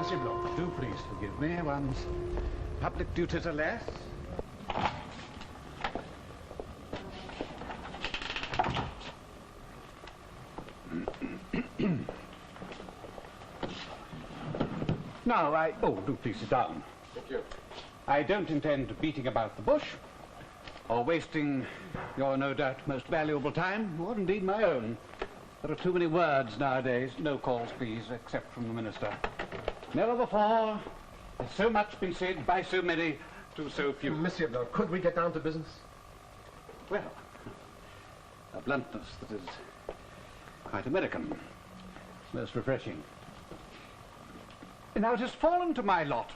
Monsieur Blanck. Do please forgive me. One's public duties are less. Now, Oh, do please sit down. Thank you. I don't intend beating about the bush, or wasting your no doubt most valuable time, or indeed my own. There are too many words nowadays. No calls, please, except from the Minister. Never before has so much been said by so many to so few. Monsieur Blanck, could we get down to business? Well, a bluntness that is quite American. Most refreshing. Now, it has fallen to my lot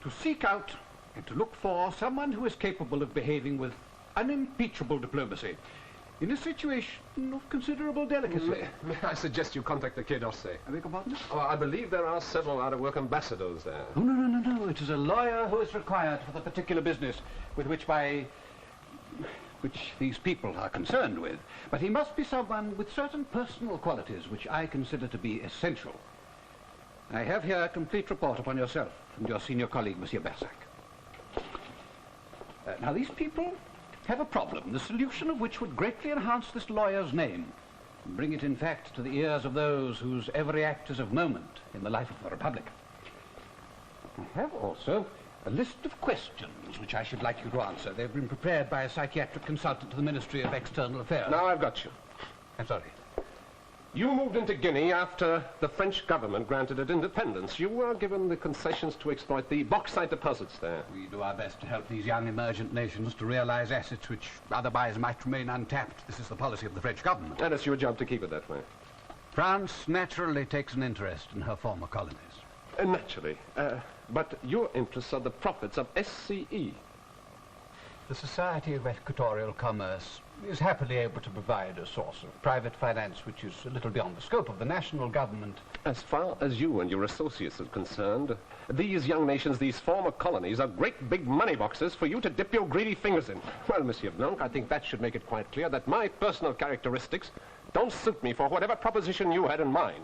to seek out and to look for someone who is capable of behaving with unimpeachable diplomacy in a situation of considerable delicacy. May I suggest you contact the Quai d'Orsay? I beg your pardon? Oh, I believe there are several out-of-work ambassadors there. Oh, no. It is a lawyer who is required for the particular business with which these people are concerned with. But he must be someone with certain personal qualities which I consider to be essential. I have here a complete report upon yourself and your senior colleague, Monsieur Blanck. Now, these people have a problem, the solution of which would greatly enhance this lawyer's name, and bring it, in fact, to the ears of those whose every act is of moment in the life of the Republic. I have also a list of questions which I should like you to answer. They've been prepared by a psychiatric consultant to the Ministry of External Affairs. Now I've got you. I'm sorry. You moved into Guinea after the French government granted it independence. You were given the concessions to exploit the bauxite deposits there. We do our best to help these young emergent nations to realize assets which otherwise might remain untapped. This is the policy of the French government. And it's your job to keep it that way. France naturally takes an interest in her former colonies. Naturally. But your interests are the profits of SCE. The Society of Equatorial Commerce is happily able to provide a source of private finance which is a little beyond the scope of the national government. As far as you and your associates are concerned, these young nations, these former colonies, are great big money boxes for you to dip your greedy fingers in. Well, Monsieur Blanck, I think that should make it quite clear that my personal characteristics don't suit me for whatever proposition you had in mind.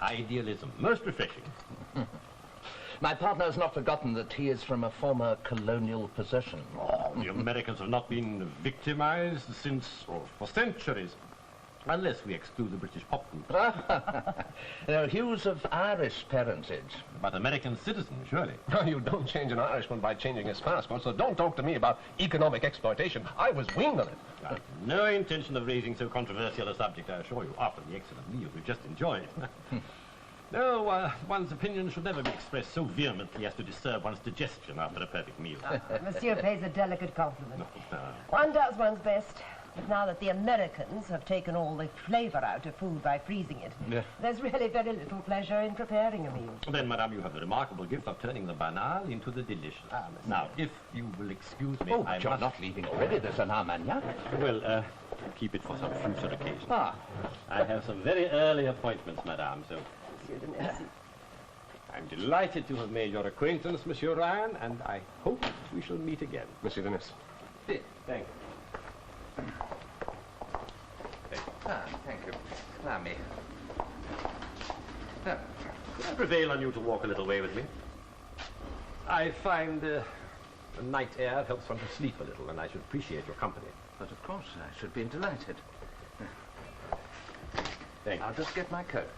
Idealism. Most refreshing. My partner has not forgotten that he is from a former colonial possession. Oh, the Americans have not been victimized for centuries. Unless we exclude the British populace. No, Hugh's of Irish parentage. But American citizen, surely. No, you don't change an Irishman by changing his passport, so don't talk to me about economic exploitation. I was winged on it. I have no intention of raising so controversial a subject, I assure you, after the excellent meal we've just enjoyed. No, one's opinion should never be expressed so vehemently as to disturb one's digestion after a perfect meal. Monsieur pays a delicate compliment. No. One does one's best. But now that the Americans have taken all the flavor out of food by freezing it, there's really very little pleasure in preparing a meal. Then, madame, you have the remarkable gift of turning the banal into the delicious. Now, if you will excuse me, Oh, but you're not leaving already. There's an Armagnac. Well, keep it for some future occasion. I have some very early appointments, madame, so... I'm delighted to have made your acquaintance, Monsieur Ryan, and I hope we shall meet again. Monsieur Dennis. Thank you. Thank you. Allow me. Could I prevail on you to walk a little way with me? I find the night air helps one to sleep a little, and I should appreciate your company. But of course, I should be delighted. Thank you. I'll just get my coat.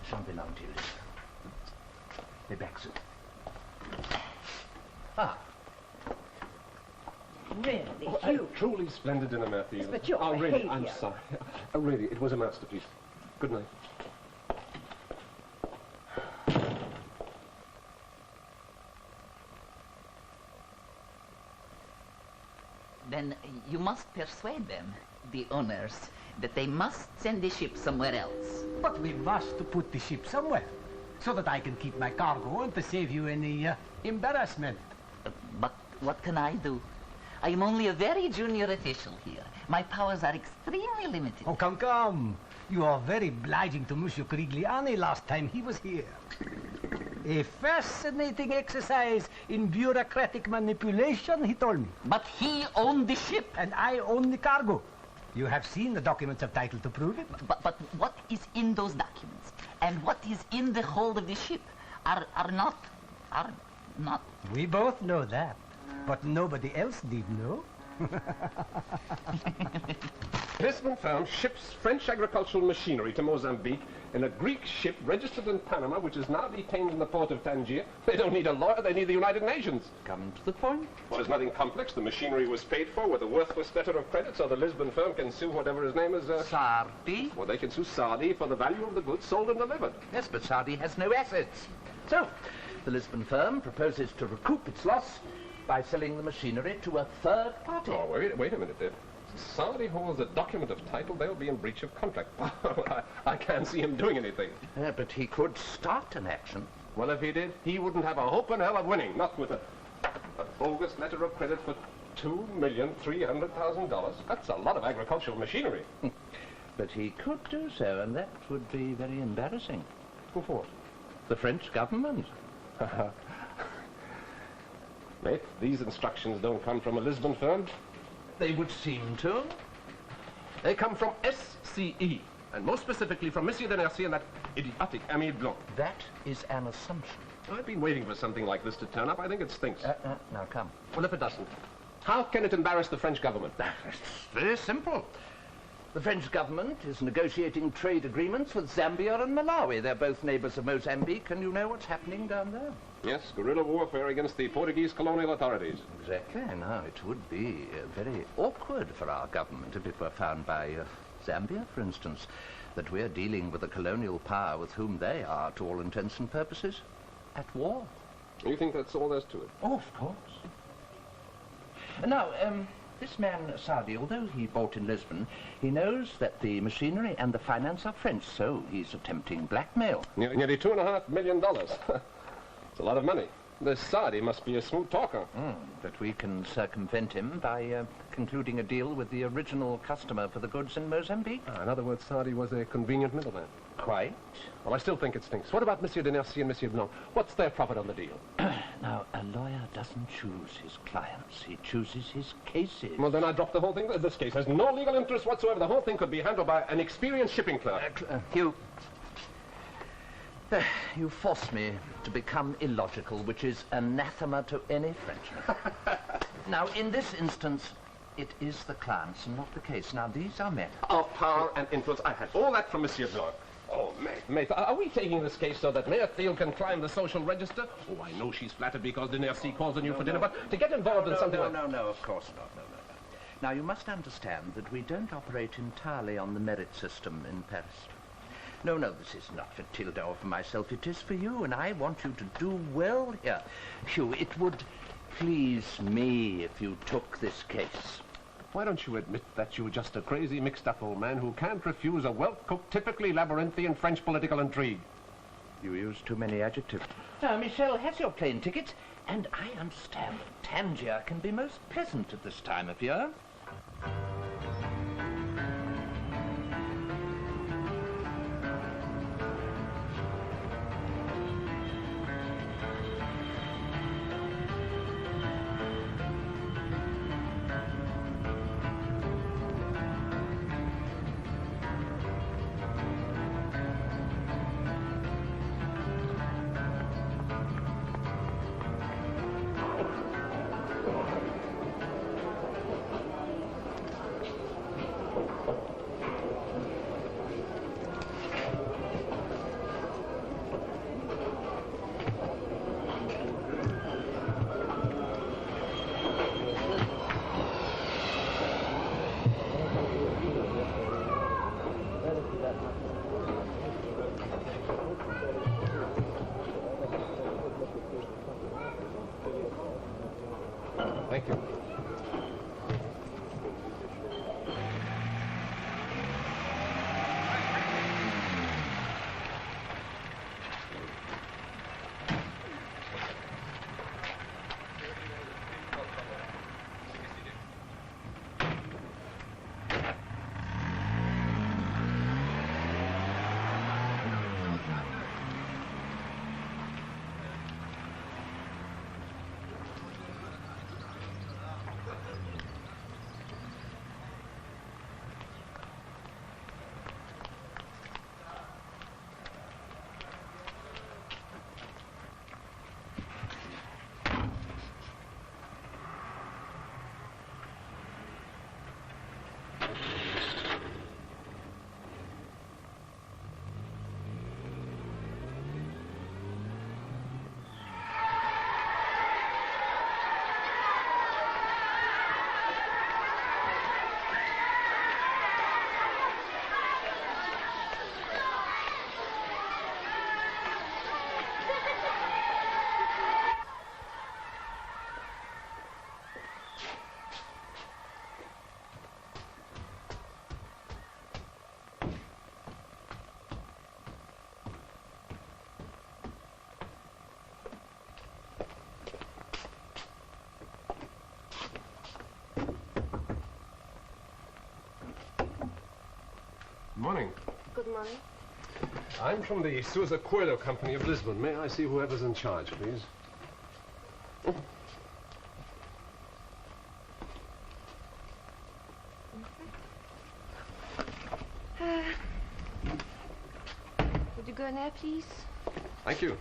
Shan't be long to you. Be back soon. Really, Oh, truly splendid dinner, Matthew. Yes, but your really, behaviour. I'm sorry. Really, it was a masterpiece. Good night. Then you must persuade them, the owners, that they must send the ship somewhere else. But we must put the ship somewhere, so that I can keep my cargo and to save you any embarrassment. But what can I do? I am only a very junior official here. My powers are extremely limited. Oh, come. You are very obliging to Monsieur Cregeen last time he was here. A fascinating exercise in bureaucratic manipulation, he told me. But he owned the ship. And I own the cargo. You have seen the documents of title to prove it. But what is in those documents and what is in the hold of the ship are not... We both know that, but nobody else did know. Lisbon firm ships French agricultural machinery to Mozambique in a Greek ship registered in Panama, which is now detained in the port of Tangier. They don't need a lawyer, they need the United Nations. Come to the point. Well, there's nothing complex. The machinery was paid for with a worthless letter of credit, so the Lisbon firm can sue whatever his name is... Sardi? Well, they can sue Sardi for the value of the goods sold and delivered. Yes, but Sardi has no assets. So, the Lisbon firm proposes to recoup its loss by selling the machinery to a third party. Oh, wait a minute, Dave. Sardi holds a document of title, they'll be in breach of contract. I can't see him doing anything. Yeah, but he could start an action. Well, if he did, he wouldn't have a hope in hell of winning. Not with a bogus letter of credit for $2,300,000. That's a lot of agricultural machinery. But he could do so, and that would be very embarrassing. Who for? The French government. Mate, these instructions don't come from a Lisbon firm. They would seem to. They come from SCE, and more specifically from Monsieur Dennis and that idiotic Ami Blanc. That is an assumption. I've been waiting for something like this to turn up. I think it stinks. Now come. Well, if it doesn't, how can it embarrass the French government? It's very simple. The French government is negotiating trade agreements with Zambia and Malawi. They're both neighbors of Mozambique, and you know what's happening down there. Yes, guerrilla warfare against the Portuguese colonial authorities. Exactly. Now, it would be very awkward for our government if it were found by Zambia, for instance, that we're dealing with a colonial power with whom they are, to all intents and purposes, at war. You think that's all there's to it? Oh, of course. Now, this man, Sardi, although he bought in Lisbon, he knows that the machinery and the finance are French, so he's attempting blackmail. Nearly $2.5 million. It's a lot of money. This Sardi must be a smooth talker. But we can circumvent him by concluding a deal with the original customer for the goods in Mozambique. In other words, Sardi was a convenient middleman. Quite. Well, I still think it stinks. What about Monsieur Dennis and Monsieur Blanck? What's their profit on the deal? Now, a lawyer doesn't choose his clients. He chooses his cases. Well, then I drop the whole thing. This case has no legal interest whatsoever. The whole thing could be handled by an experienced shipping clerk. You force me to become illogical, which is anathema to any Frenchman. Now, in this instance, it is the clients and not the case. Now, these are men. Of power and influence. I had all that from Monsieur Blanck. Oh, mate, are we taking this case so that Mayor Thiel can climb the social register? Oh, I know she's flattered because Dennis calls on you for dinner, but to get involved in something like... No, of course not. No. Now, you must understand that we don't operate entirely on the merit system in Paris. No, this is not for Tilda or for myself. It is for you, and I want you to do well here. Hugh, it would please me if you took this case. Why don't you admit that you're just a crazy, mixed-up old man who can't refuse a well-cooked, typically labyrinthian French political intrigue? You use too many adjectives. Now, Michel has your plane ticket, and I understand that Tangier can be most pleasant at this time of year. Thank you. Morning. Good morning. I'm from the Suez Kelos Company of Lisbon. May I see whoever's in charge, please? Would you go in there, please? Thank you.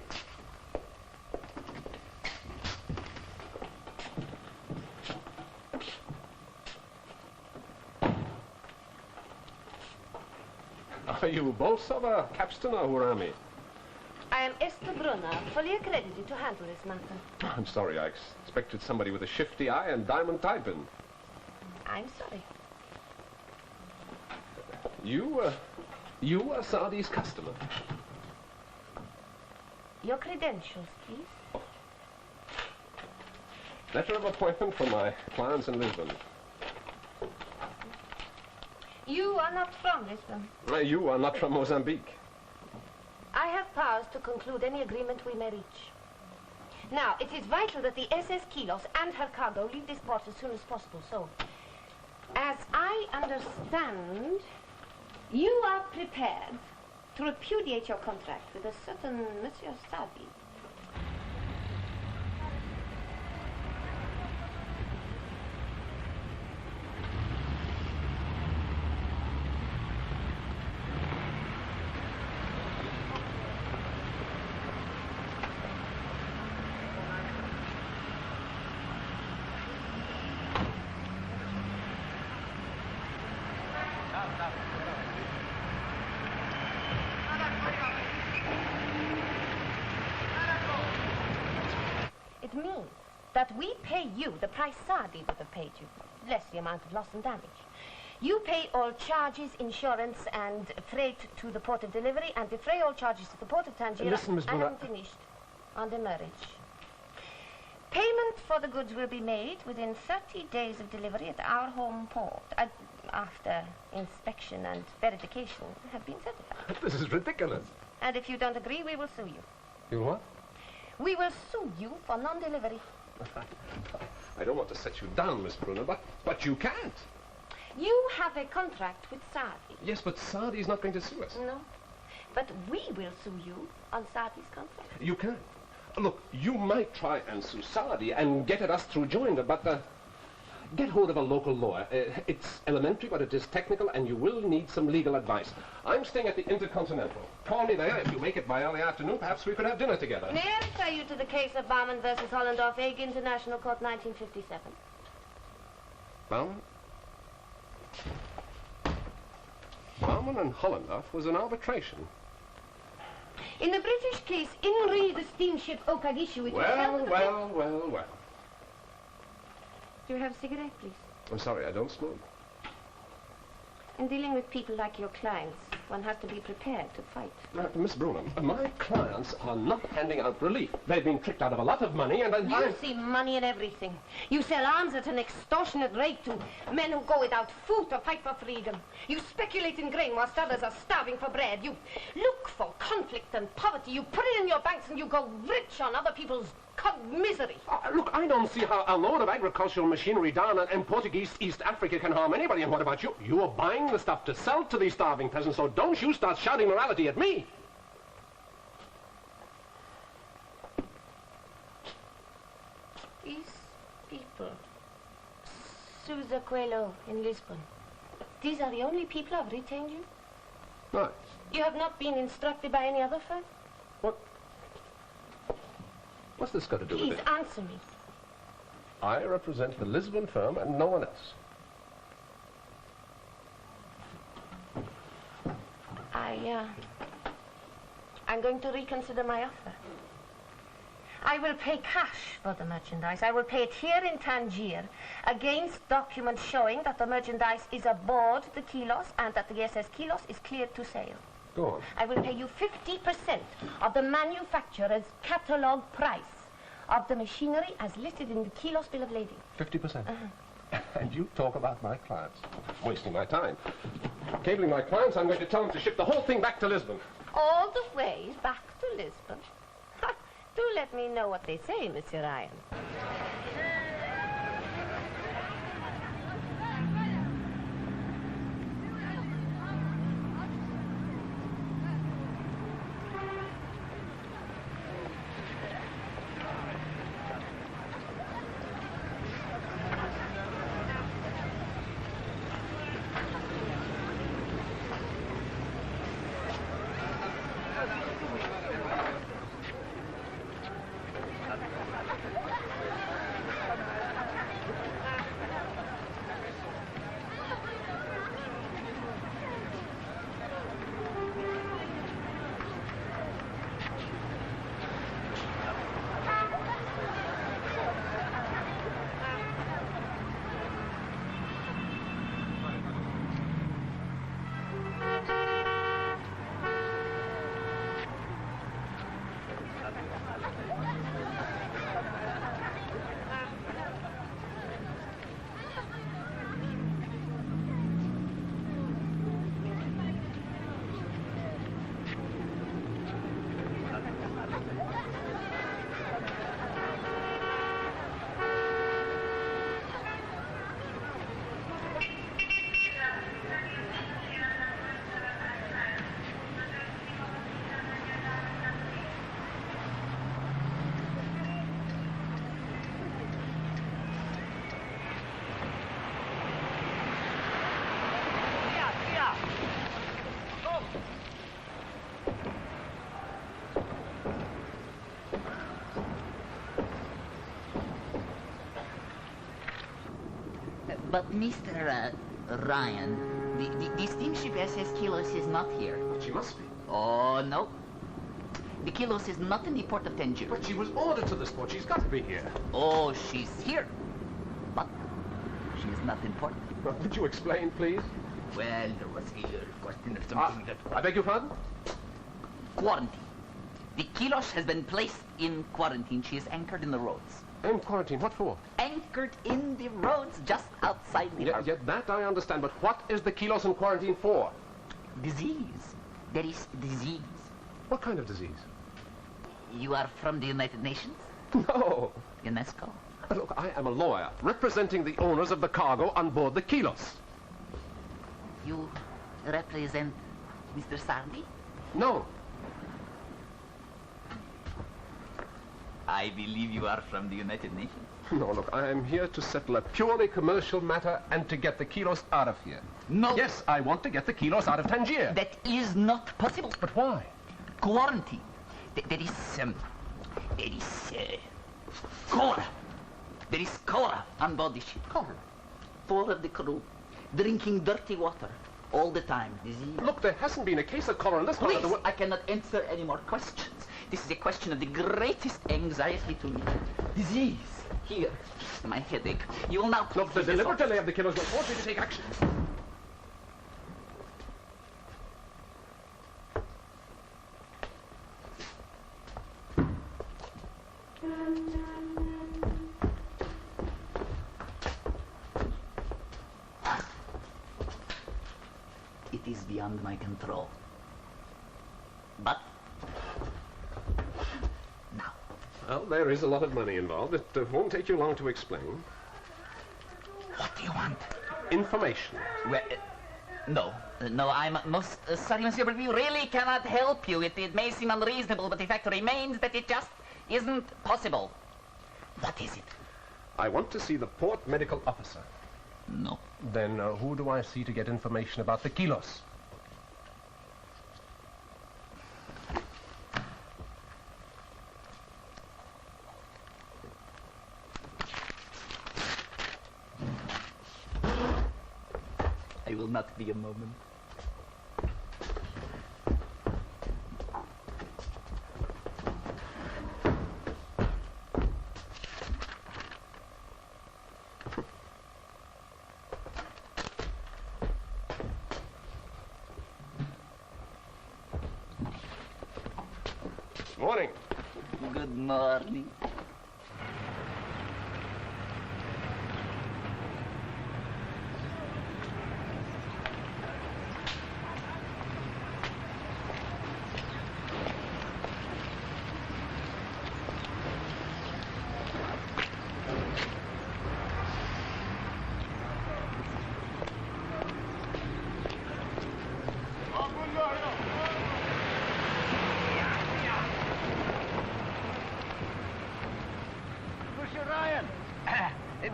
Are you Bolsover, Capstan, or Hurami? I am Esther Brunner, fully accredited to handle this matter. I'm sorry, I expected somebody with a shifty eye and diamond tie-pin. I'm sorry. You are Sardi's customer. Your credentials, please. Letter of appointment for my clients in Lisbon. You are not from Lisbon. You are not from Mozambique. I have powers to conclude any agreement we may reach. Now, it is vital that the SS Kelos and her cargo leave this port as soon as possible. So, as I understand, you are prepared to repudiate your contract with a certain Monsieur Sardi. It means that we pay you the price Sardi would have paid you. less the amount of loss and damage. You pay all charges, insurance, and freight to the port of delivery, and defray all charges to the port of Tangier. Listen, Miss Blanck. Unfinished on the marriage. Payment for the goods will be made within 30 days of delivery at our home port, after inspection and verification have been certified. This is ridiculous. And if you don't agree, we will sue you. You what? We will sue you for non-delivery. I don't want to set you down, Miss Brunner, but you can't. You have a contract with Saudi. Yes, but Saudi's not going to sue us. No. But we will sue you on Saudi's contract. You can. Look, you might try and sue Saudi and get at us through joinder, but get hold of a local lawyer. It's elementary, but it is technical, and you will need some legal advice. I'm staying at the Intercontinental. Call me there. If you make it by early afternoon, perhaps we could have dinner together. May I refer you to the case of Baumann versus Hollendorf, Hague International Court, 1957? Baumann? Baumann and Hollendorf was an arbitration. In the British case, Inri, the steamship Okagishu, it was held... Well. Do you have a cigarette, please? I'm sorry, I don't smoke. In dealing with people like your clients, one has to be prepared to fight. Miss Brunner, my clients are not handing out relief. They've been tricked out of a lot of money, and You see money in everything. You sell arms at an extortionate rate to men who go without food to fight for freedom. You speculate in grain whilst others are starving for bread. You look for conflict and poverty. You put it in your banks and you go rich on other people's misery. Look, I don't see how a load of agricultural machinery down in Portuguese East Africa can harm anybody. And what about you? You are buying the stuff to sell to these starving peasants, so don't you start shouting morality at me. These people, Sousa Coelho in Lisbon, these are the only people who have retained you? Right. You have not been instructed by any other firm? What? What's this got to do with it? Please answer me. I represent the Lisbon firm and no one else. I'm going to reconsider my offer. I will pay cash for the merchandise. I will pay it here in Tangier against documents showing that the merchandise is aboard the Kelos and that the SS Kelos is cleared to sail. Go on. I will pay you 50% of the manufacturer's catalogue price of the machinery as listed in the Kelos bill of lading. 50%? And you talk about my clients. Wasting my time. Cabling my clients, I'm going to tell them to ship the whole thing back to Lisbon. All the way back to Lisbon? Do let me know what they say, Monsieur Ryan. But Mr. Ryan, the steamship SS Kelos is not here. But she must be. Oh, no. The Kelos is not in the port of Tangier. But she was ordered to this port. She's got to be here. Oh, she's here. But information is not important. Could you explain, please? Well, there was a question of something that... I beg your pardon? Quarantine. The Kelos has been placed in quarantine. She is anchored in the roads. In quarantine, what for? Anchored in the roads just outside the harbor. Yet that I understand, but what is the Kelos in quarantine for? Disease. There is disease. What kind of disease? You are from the United Nations? No. UNESCO? Look, I am a lawyer representing the owners of the cargo on board the Kelos. You represent Mr. Sardi? No. I believe you are from the United Nations. No, look, I am here to settle a purely commercial matter and to get the Kelos out of here. No. Yes, I want to get the Kelos out of Tangier. That is not possible. But why? Quarantine. There is cholera. There is cholera on board the ship. Cholera? 4 of the crew drinking dirty water all the time. Disease. Look, there hasn't been a case of cholera in this part of the world. I cannot answer any more questions. This is a question of the greatest anxiety to me. Disease. Here, my headache. You will now... Look, the deliberate delay of the Kelos will force me to take action. It is beyond my control. But now. Well, there is a lot of money involved. It won't take you long to explain. What do you want? Information. Well, no, I'm most sorry, Monsieur, but we really cannot help you. It may seem unreasonable, but the fact remains that it just isn't possible. What is it? I want to see the port medical officer. No. Then who do I see to get information about the Kelos? I will not be a moment. Morning. Good morning.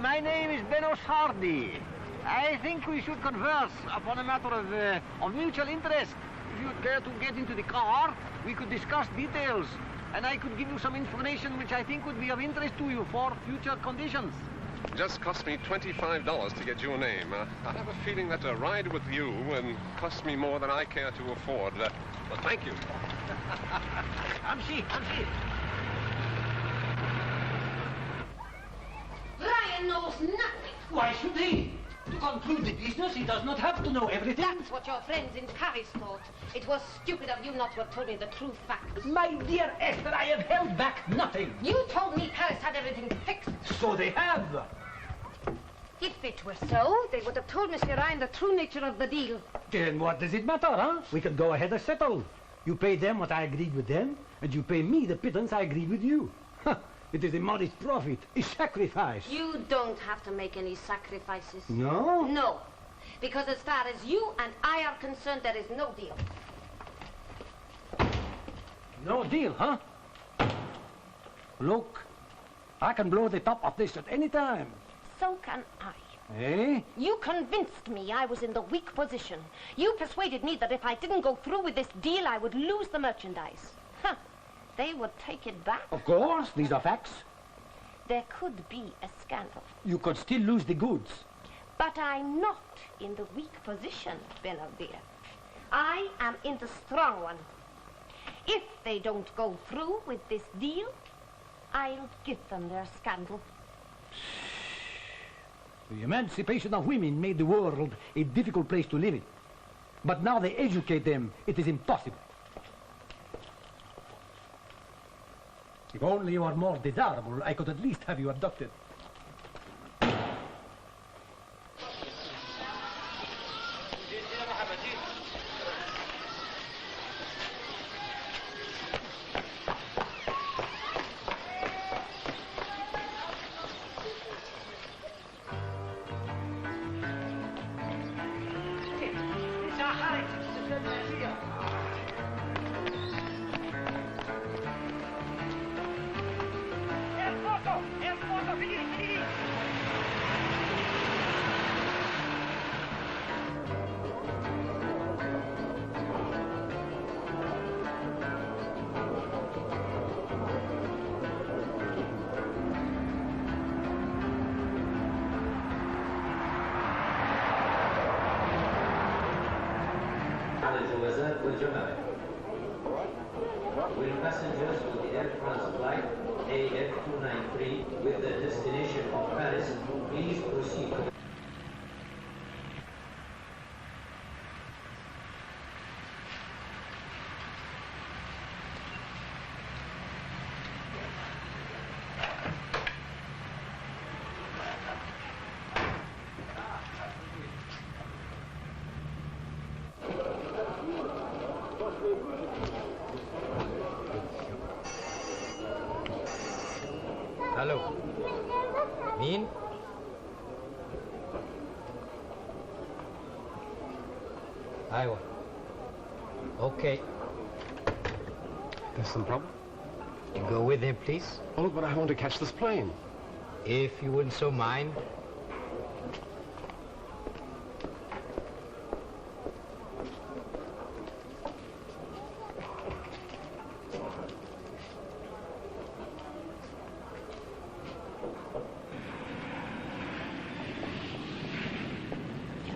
My name is Benos Hardy. I think we should converse upon a matter of mutual interest. If you would care to get into the car, we could discuss details, and I could give you some information which I think would be of interest to you for future conditions. Just cost me $25 to get your name. I have a feeling that a ride with you cost me more than I care to afford. Well, thank you. Amsi. Ryan knows nothing. Why should he? To conclude the business, he does not have to know everything. That's what your friends in Paris thought. It was stupid of you not to have told me the true facts. My dear Esther, I have held back nothing. You told me Paris had everything fixed. So they have. If it were so, they would have told Monsieur Ryan the true nature of the deal. Then what does it matter, huh? We can go ahead and settle. You pay them what I agreed with them, and you pay me the pittance I agreed with you. Huh. It is a modest profit, a sacrifice. You don't have to make any sacrifices. No? No. Because as far as you and I are concerned, there is no deal. No deal, huh? Look, I can blow the top of this at any time. So can I. Eh? You convinced me I was in the weak position. You persuaded me that if I didn't go through with this deal, I would lose the merchandise. Huh. They would take it back. Of course, these are facts. There could be a scandal. You could still lose the goods. But I'm not in the weak position, Benavir. I am in the strong one. If they don't go through with this deal, I'll give them their scandal. The emancipation of women made the world a difficult place to live in. But now they educate them, it is impossible. If only you are more desirable, I could at least have you abducted. Will passengers on the Air France flight AF293 with the destination of Paris please proceed? Hello. مين؟ أيوة. Okay. There's some problem? You go with him, please. Oh, but I want to catch this plane. If you wouldn't so mind.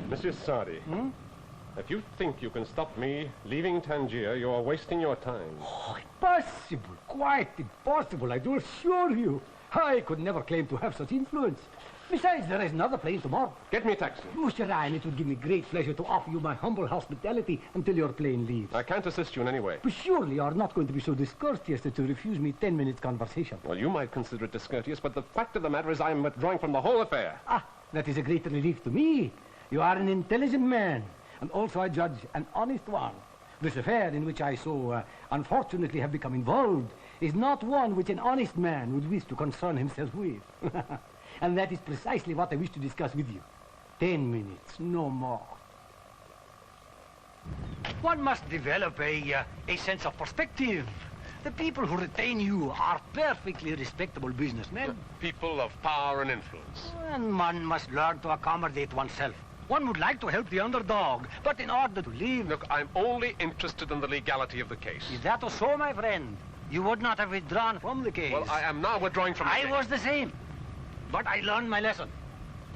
Monsieur Sardi, if you think you can stop me leaving Tangier, you're wasting your time. Oh, impossible. Quite impossible, I do assure you. I could never claim to have such influence. Besides, there is another plane tomorrow. Get me a taxi. Monsieur Ryan, it would give me great pleasure to offer you my humble hospitality until your plane leaves. I can't assist you in any way. But surely you are not going to be so discourteous as to refuse me 10 minutes conversation. Well, you might consider it discourteous, but the fact of the matter is I am withdrawing from the whole affair. Ah, that is a great relief to me. You are an intelligent man, and also, I judge, an honest one. This affair in which I so unfortunately have become involved is not one which an honest man would wish to concern himself with. And that is precisely what I wish to discuss with you. 10 minutes, no more. One must develop a sense of perspective. The people who retain you are perfectly respectable businessmen. People of power and influence. And one must learn to accommodate oneself. One would like to help the underdog, but in order to live... Look, I'm only interested in the legality of the case. Is that so, my friend? You would not have withdrawn from the case. Well, I am now withdrawing from the case. I was the same. But I learned my lesson.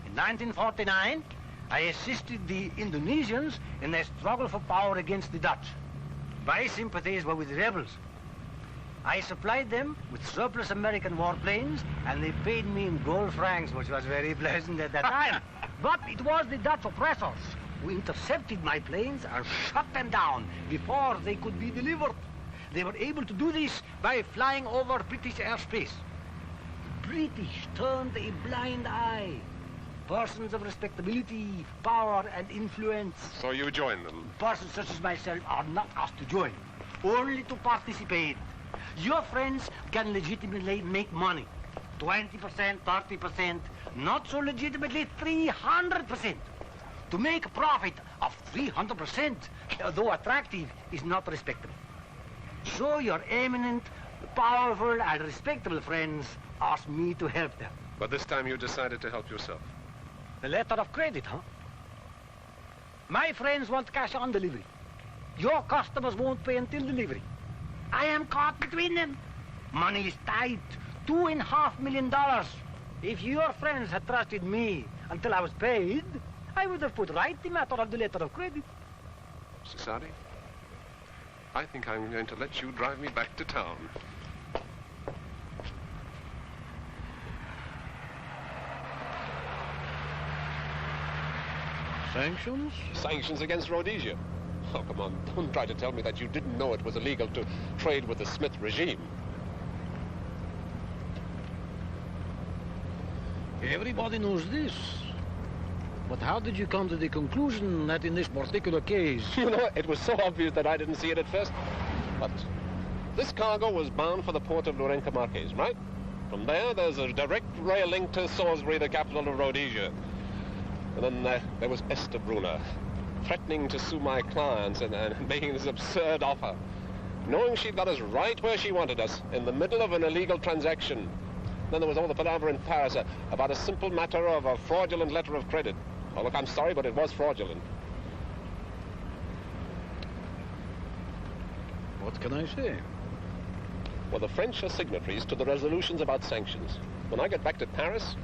In 1949, I assisted the Indonesians in their struggle for power against the Dutch. My sympathies were with the rebels. I supplied them with surplus American warplanes, and they paid me in gold francs, which was very pleasant at that time. But it was the Dutch oppressors who intercepted my planes and shot them down before they could be delivered. They were able to do this by flying over British airspace. The British turned a blind eye. Persons of respectability, power, and influence. So you joined them? Persons such as myself are not asked to join, only to participate. Your friends can legitimately make money. 20%, 30%, not so legitimately 300%. To make a profit of 300%, though attractive, is not respectable. So your eminent, powerful, and respectable friends asked me to help them. But this time you decided to help yourself. A letter of credit, huh? My friends want cash on delivery. Your customers won't pay until delivery. I am caught between them. Money is tight. $2.5 million. If your friends had trusted me until I was paid, I would have put right the matter of the letter of credit. Mr. Sardi, I think I'm going to let you drive me back to town. Sanctions? Sanctions against Rhodesia. Oh, come on. Don't try to tell me that you didn't know it was illegal to trade with the Smith regime. Everybody knows this. But how did you come to the conclusion that in this particular case... You know, it was so obvious that I didn't see it at first. But this cargo was bound for the port of Lourenço Marques, right? From there, there's a direct rail link to Salisbury, the capital of Rhodesia. And then there was Esther Brunner, threatening to sue my clients and making this absurd offer, knowing she'd got us right where she wanted us, in the middle of an illegal transaction. Then there was all the palaver in Paris about a simple matter of a fraudulent letter of credit. Oh, look, I'm sorry, but it was fraudulent. What can I say? Well, the French are signatories to the resolutions about sanctions. When I get back to Paris,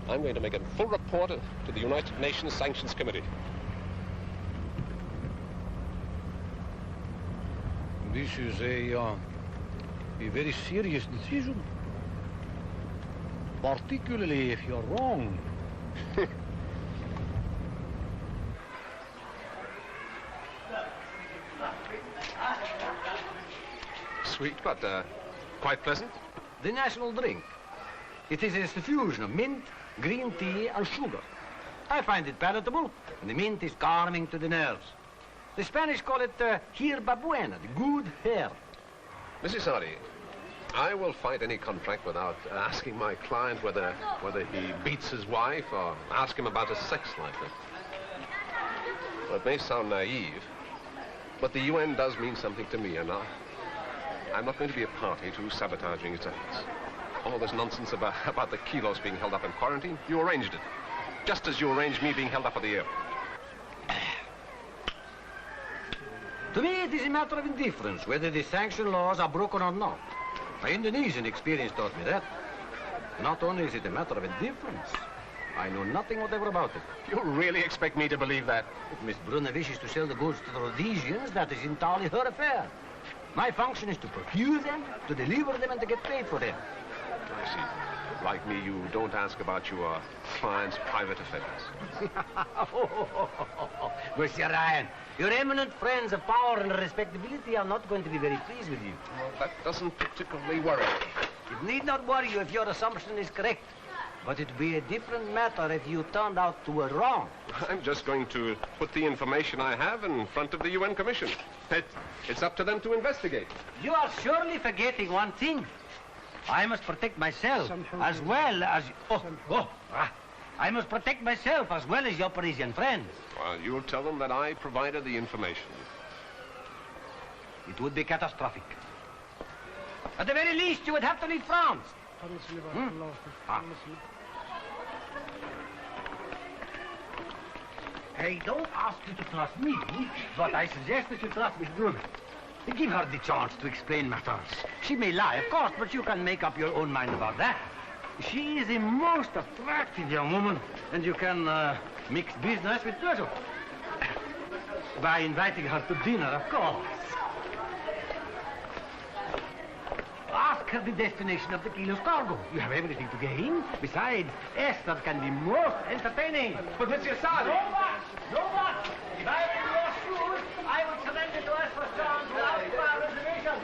I'm going to make a full report to the United Nations Sanctions Committee. This is a very serious decision. Particularly if you're wrong. Sweet, but quite pleasant. The national drink. It is a fusion of mint, green tea, and sugar. I find it palatable, and the mint is calming to the nerves. The Spanish call it hierba buena, the good herb. Mrs. Hardy, I will fight any contract without asking my client whether he beats his wife or ask him about his sex life. Well, it may sound naive, but the UN does mean something to me, and I'm not going to be a party to sabotaging its efforts. All this nonsense about the Kelos being held up in quarantine, you arranged it. Just as you arranged me being held up at the airport. To me, it is a matter of indifference whether the sanction laws are broken or not. My Indonesian experience taught me that. Not only is it a matter of indifference, I know nothing whatever about it. You really expect me to believe that? If Miss Brunner wishes to sell the goods to the Rhodesians, that is entirely her affair. My function is to procure them, to deliver them, and to get paid for them. I see. Like me, you don't ask about your client's private affairs. Monsieur Ryan, your eminent friends of power and respectability are not going to be very pleased with you. Well, that doesn't particularly worry me. It need not worry you if your assumption is correct. But it'd be a different matter if you turned out to be wrong. I'm just going to put the information I have in front of the UN Commission. It's up to them to investigate. You are surely forgetting one thing. I must protect myself as well as... I must protect myself as well as your Parisian friends. Well, you'll tell them that I provided the information. It would be catastrophic. At the very least, you would have to leave France. I don't ask you to trust me, but I suggest that you trust Miss Brunner. Give her the chance to explain matters. She may lie, of course, but you can make up your own mind about that. She is a most attractive young woman, and you can mix business with pleasure. By inviting her to dinner, of course. Ask her the destination of the Kelos cargo. You have everything to gain. Besides, Esther can be most entertaining. But Monsieur Sadi... No much. If I were in your shoes, I would surrender to Esther's charms without prior reservation.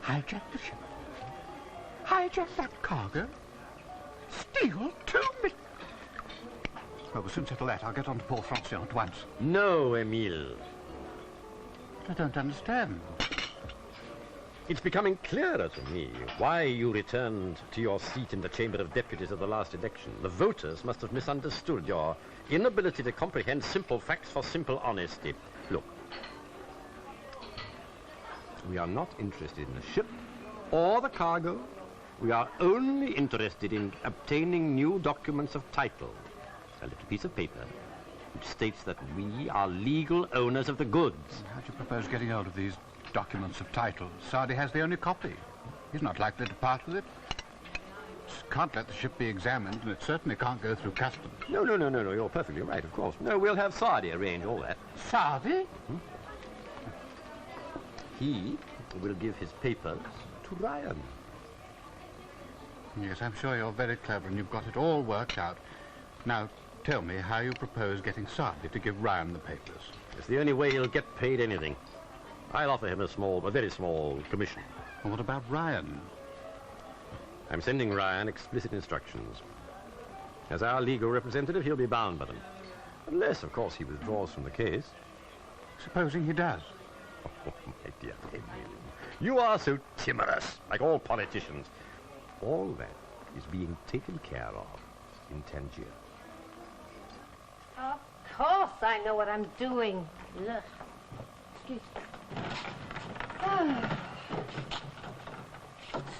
Hijack the ship? Hijack that cargo? Steal 2 million? Oh, we'll soon settle that. I'll get on to Port Francien at once. No, Emile. I don't understand. It's becoming clearer to me why you returned to your seat in the Chamber of Deputies at the last election. The voters must have misunderstood your inability to comprehend simple facts for simple honesty. Look, we are not interested in the ship or the cargo. We are only interested in obtaining new documents of title. A little piece of paper which states that we are legal owners of the goods. How do you propose getting hold of these documents of title? Sardi has the only copy. He's not likely to part with it. Just can't let the ship be examined, and it certainly can't go through customs. No, you're perfectly right, of course. No, we'll have Sardi arrange all that. Sardi? He will give his papers to Ryan. Yes, I'm sure you're very clever, and you've got it all worked out. Now, tell me how you propose getting Sardi to give Ryan the papers. It's the only way he'll get paid anything. I'll offer him a very small commission. And what about Ryan? I'm sending Ryan explicit instructions. As our legal representative, he'll be bound by them. Unless, of course, he withdraws from the case. Supposing he does? Oh, my dear Emile, you are so timorous, like all politicians. All that is being taken care of in Tangier. Of course I know what I'm doing. Look. Excuse me.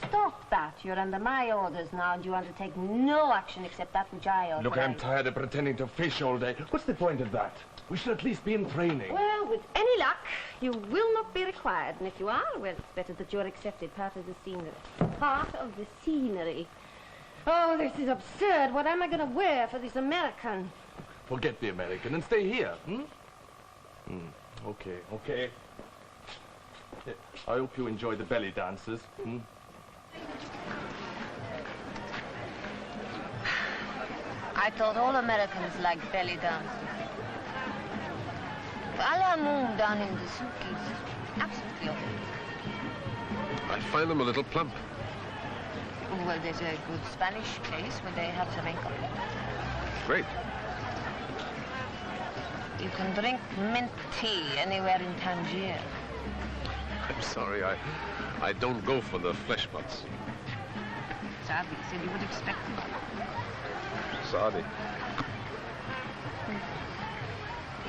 Stop that. You're under my orders now, and you undertake no action except that which I authorize. Look, I'm tired of pretending to fish all day. What's the point of that? We should at least be in training. Well, with any luck, you will not be required. And if you are, well, it's better that you're accepted part of the scenery. Part of the scenery. Oh, this is absurd. What am I going to wear for this American? Forget the American and stay here, Okay. I hope you enjoy the belly dances. I thought all Americans liked belly dancing. A la moon down in the suitcase. Absolutely okay. I find them a little plump. Well, there's a good Spanish place where they have flamenco. Great. You can drink mint tea anywhere in Tangier. I'm sorry, I don't go for the flesh pots. Sardi said you would expect them. Sardi.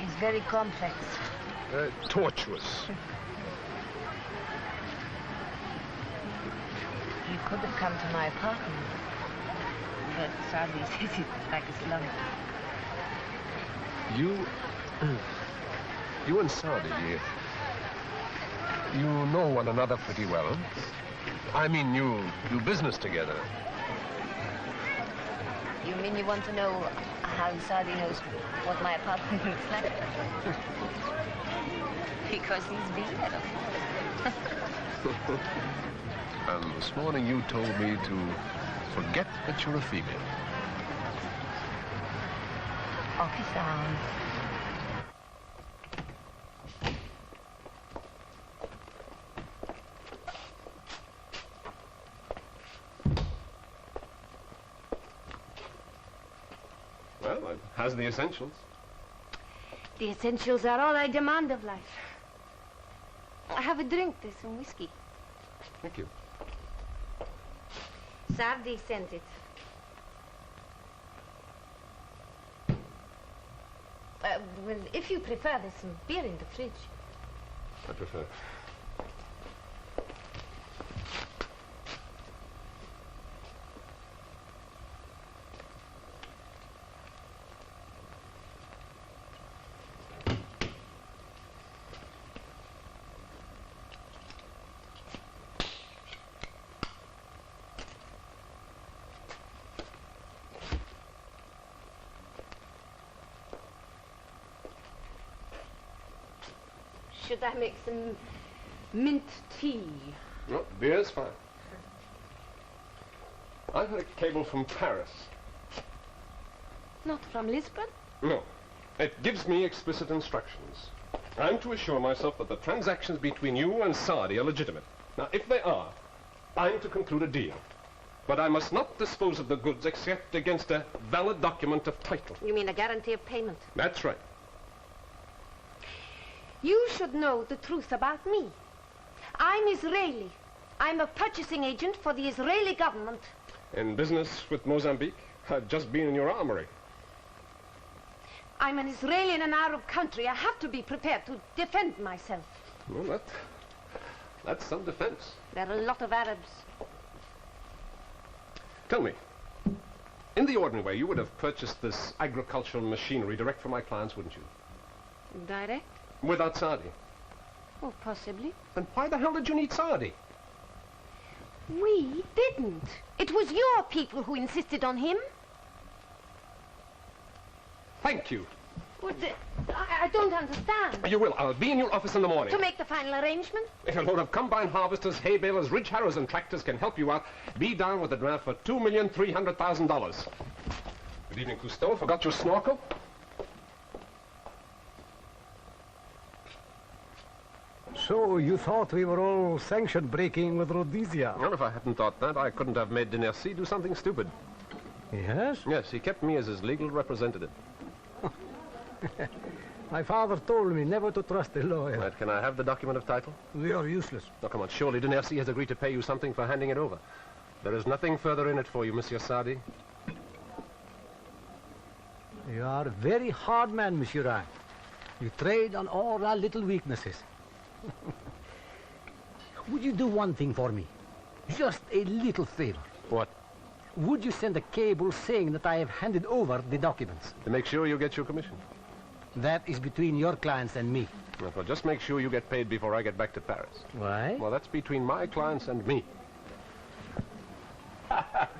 He's very complex. Tortuous. You could have come to my apartment. But Sardi says it's like a slum. You and Sardi, you know one another pretty well. I mean, you do business together. You mean you want to know how Sardi knows what my apartment looks like? Because he's been there, of course. And this morning you told me to forget that you're a female. Officer. Well, it has the essentials. The essentials are all I demand of life. Have a drink. There's some whiskey. Thank you. Sardi sent it. Well, if you prefer, there's some beer in the fridge. I prefer. Should I make some mint tea? No, beer's fine. I've had a cable from Paris. Not from Lisbon? No. It gives me explicit instructions. I'm to assure myself that the transactions between you and Sardi are legitimate. Now, if they are, I'm to conclude a deal. But I must not dispose of the goods except against a valid document of title. You mean a guarantee of payment? That's right. You should know the truth about me. I'm Israeli. I'm a purchasing agent for the Israeli government. In business with Mozambique? I've just been in your armory. I'm an Israeli in an Arab country. I have to be prepared to defend myself. Well, that's some defense. There are a lot of Arabs. Tell me, in the ordinary way, you would have purchased this agricultural machinery direct from my clients, wouldn't you? Direct? Without Saadi. Oh, possibly. Then why the hell did you need Saadi? We didn't. It was your people who insisted on him. Thank you. Well, I don't understand. You will. I'll be in your office in the morning. To make the final arrangement? If a load of combine harvesters, hay balers, ridge harrows, and tractors can help you out, be down with the draft for $2,300,000. Good evening, Cousteau. Forgot your snorkel? So you thought we were all sanction breaking with Rhodesia? Well, if I hadn't thought that, I couldn't have made Dinercy do something stupid. Yes? Yes, he kept me as his legal representative. My father told me never to trust a lawyer. Right, can I have the document of title? We are useless. Oh, come on. Surely Dinercy has agreed to pay you something for handing it over. There is nothing further in it for you, Monsieur Saadi. You are a very hard man, Monsieur Blanck. You trade on all our little weaknesses. Would you do one thing for me? Just a little favor. What? Would you send a cable saying that I have handed over the documents? To make sure you get your commission. That is between your clients and me. Well, just make sure you get paid before I get back to Paris. Why? Well, that's between my clients and me.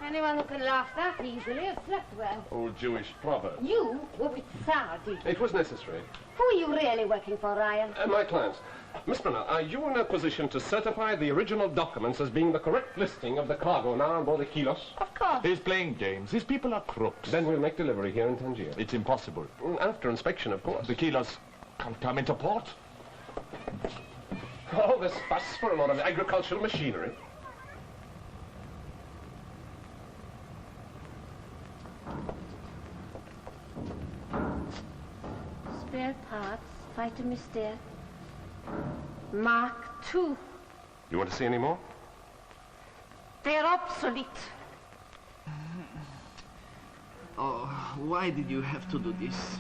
Anyone who can laugh that easily has slept well. Old Jewish proverb. You were with Saadi. It was necessary. Who are you really working for, Ryan? My clients. Miss Brunner, are you in a position to certify the original documents as being the correct listing of the cargo now on board the Kelos? Of course. He's playing games. His people are crooks. Then we'll make delivery here in Tangier. It's impossible. After inspection, of course. The Kelos can't come into port. All this fuss for a lot of agricultural machinery. Spare parts, fighter mystère. Mark II. You want to see any more? They're obsolete. Oh, why did you have to do this?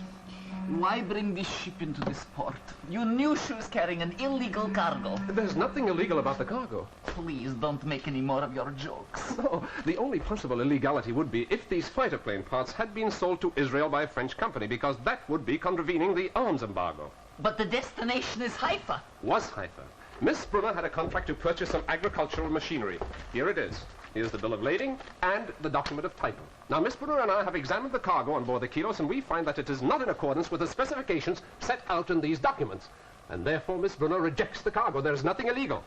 Why bring this ship into this port? You knew she was carrying an illegal cargo. There's nothing illegal about the cargo. Please don't make any more of your jokes. No, the only possible illegality would be if these fighter plane parts had been sold to Israel by a French company, because that would be contravening the arms embargo. But the destination is Haifa. Was Haifa. Miss Brunner had a contract to purchase some agricultural machinery. Here it is. Here's the bill of lading and the document of title. Now, Miss Brunner and I have examined the cargo on board the Kelos, and we find that it is not in accordance with the specifications set out in these documents. And therefore, Miss Brunner rejects the cargo. There's nothing illegal.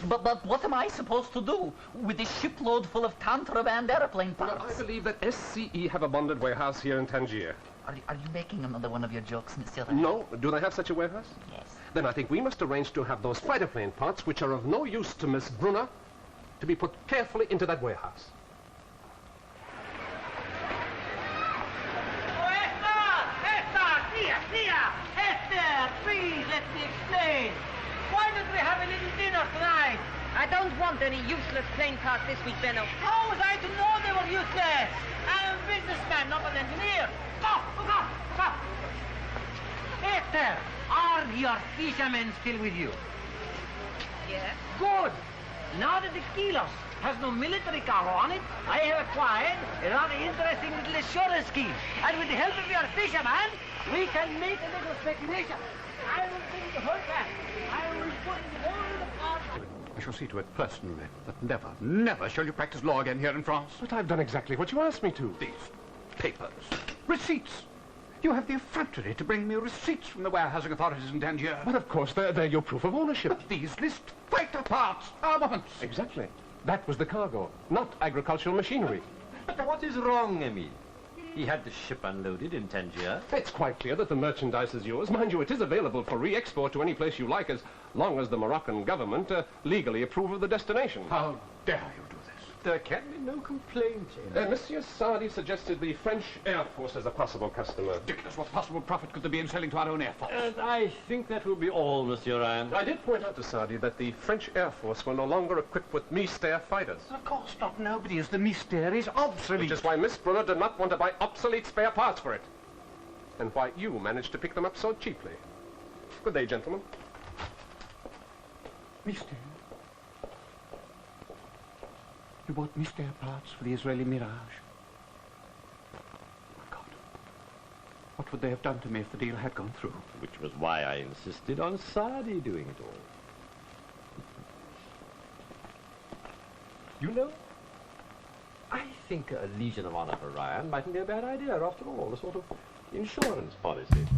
But what am I supposed to do with this shipload full of contraband airplane parts? Well, I believe that SCE have a bonded warehouse here in Tangier. Are you making another one of your jokes, Monsieur? No. Do they have such a warehouse? Yes. Then I think we must arrange to have those fighter plane parts, which are of no use to Miss Brunner, to be put carefully into that warehouse. Esther, please, let me explain. Why don't we have a little dinner tonight? I don't want any useless plane parts this week, Benno. How was I to know they were useless? I'm a businessman, not an engineer. Go! Esther, are your fishermen still with you? Yes. Good. Now that the Kelos has no military cargo on it, I have acquired a rather interesting little assurance scheme. And with the help of your fisherman, we can make a little speculation. I will bring the whole back. I will put all the cargo. I shall see to it personally that never shall you practice law again here in France. But I've done exactly what you asked me to. These papers. Receipts. You have the effrontery to bring me receipts from the warehousing authorities in Tangier. But of course, they're your proof of ownership. But these list fighter parts, armaments. Exactly. That was the cargo, not agricultural machinery. But what is wrong, Emile? He had the ship unloaded in Tangier. It's quite clear that the merchandise is yours. Mind you, it is available for re-export to any place you like as long as the Moroccan government legally approve of the destination. How dare you do this? There can be no complaint. Monsieur Sardi suggested the French Air Force as a possible customer. Ridiculous. What possible profit could there be in selling to our own Air Force? I think that will be all, Monsieur Ryan. I did point out to Sardi that the French Air Force were no longer equipped with Mystère fighters. Of course not. Nobody is. The Mystère is obsolete. Which is why Miss Brunner did not want to buy obsolete spare parts for it. And why you managed to pick them up so cheaply. Good day, gentlemen. Mystère? You bought Mystère parts for the Israeli Mirage? My God. What would they have done to me if the deal had gone through? Which was why I insisted on Sardi doing it all. You know, I think a Legion of Honor for Ryan mightn't be a bad idea after all, a sort of insurance policy.